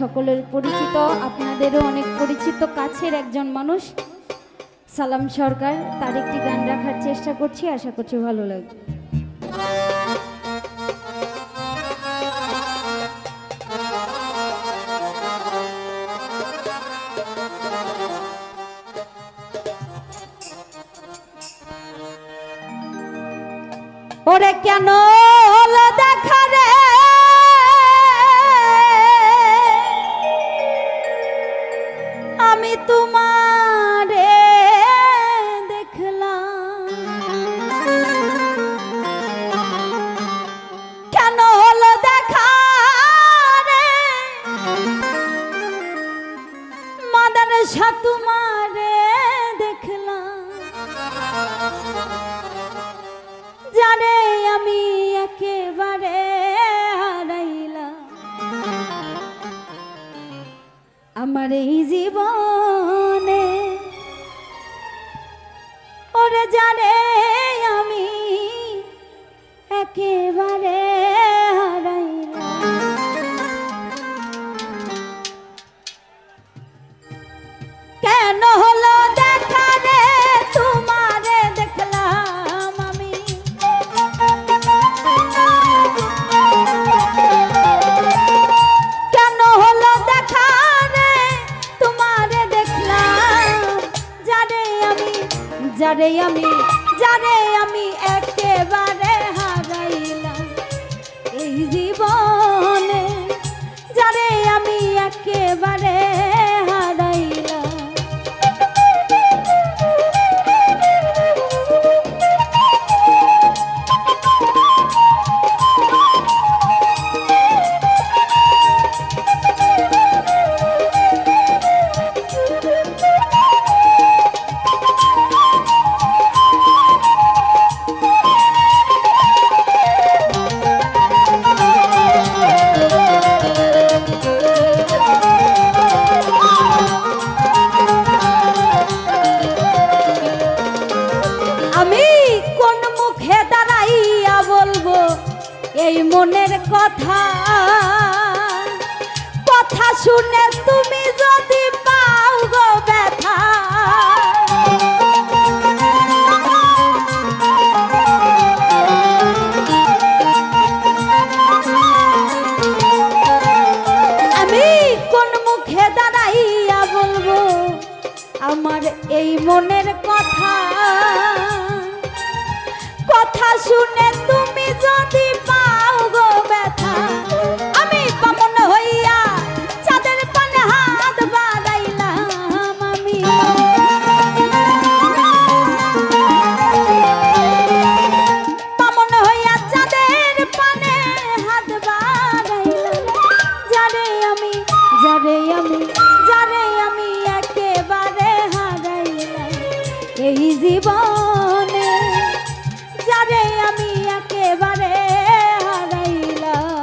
সকলের পরিচিত, আপনাদেরও অনেক পরিচিত কাছের একজন মানুষ সালাম সরকার, তার একটি গান রাখার চেষ্টা করছি, আশা করছি ভালো লাগবে। ওরে কেন দেখা রে আমি তোমারে দেখলাম, কেন হলো দেখা রে মাদারসা তোমারে দেখলাম, জানে আমি একেবারে হারাইলাম আমার এই জীবনে। ওরে জানে আমি একেবারে হারাইলাম, কেন হলো দেখা রে তোমারে দেখলাম আমি, কেন হলো দেখা রে তোমারে দেখলাম, যারে আমি একেবারে হারাইলাম এই জীবনে, যারে আমি একেবারে হারাইলাম। এই মনের কথা কথা শুনে তুমি যদি পাও গো ব্যথা, আমি কোন মুখে দাঁড়াইয়া বলবো আমার এই মনের কথা, কথা শুনে তুমি যদি পাও গো ব্যথা, আমি বামন হইয়া চাঁদের পানে হাত বাড়াইলাম, আমি বামন হইয়া চাঁদের পানে হাত বাড়াইলাম, যারে আমি একেবারে হারাইলাম এই জীবনে, যারে আমি একেবারে হারাইলাম।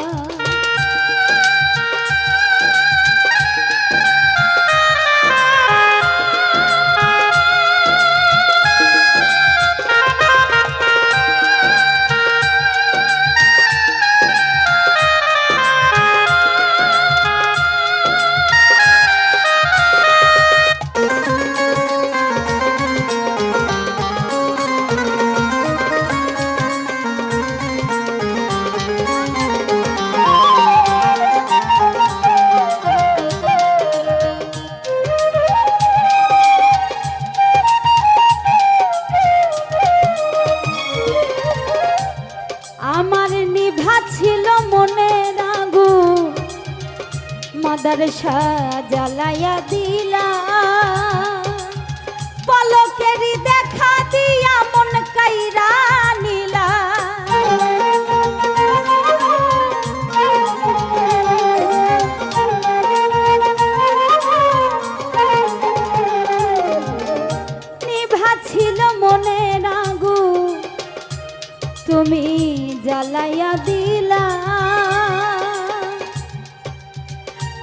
আমার নিভা ছিল মনের আগুন মাদারসা জ্বালাইয়া দিলা, পলকেরই দেখা দিয়া মন কাইরা নিলা, নিভা ছিল মনের আগুন তুমি জ্বালাইয়া দিলা,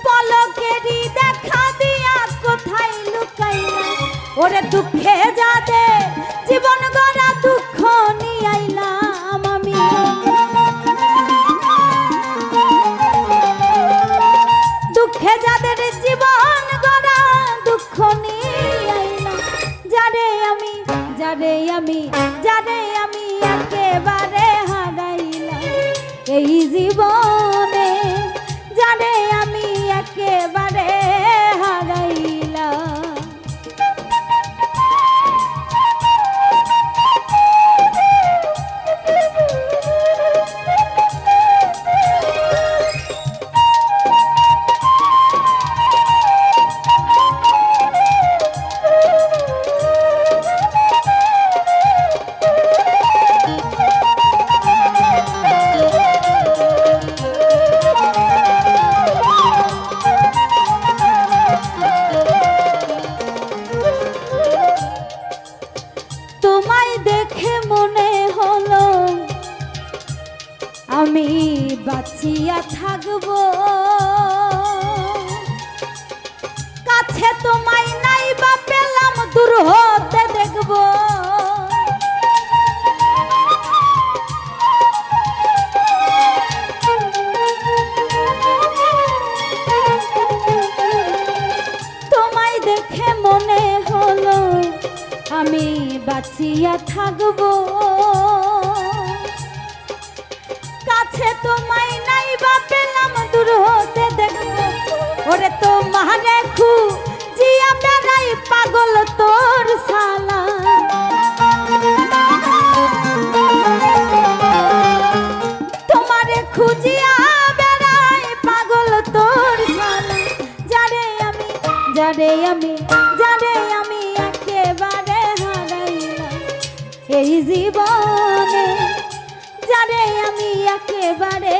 পলকেরই দেখা দিয়া কোথায় লুকাইলা, ওরে দুঃখে যাদের জীবন গড়া দুঃখ নিয়ে আইলাম আমি, দুঃখে যাদের জীবন গড়া দুঃখ নিয়ে আইলা, যারে আমি একেবারে হারাইলাম এই জীবনে, যারে আমি একেবারে হারাইলাম। তোমায় দেখে মনে হলো আমি বাঁচিয়া থাকবো, কাছে তোমায় নাই বা পেলাম দূর হতে দেখবো। তোমায় দেখে মনে হলো আমি বাঁচিয়া থাকবো, কাছে তোমায় নাই বা পেলাম দূর হতে দেখবো। ওরে তোমারে খুঁজিয়া বেড়াই পাগল তোর শালা, তোমারে খুঁজিয়া বেড়াই পাগল তোর শালা, যারে আমি একেবারে হারাইলাম এই জীবনে, যারে আমি একেবারে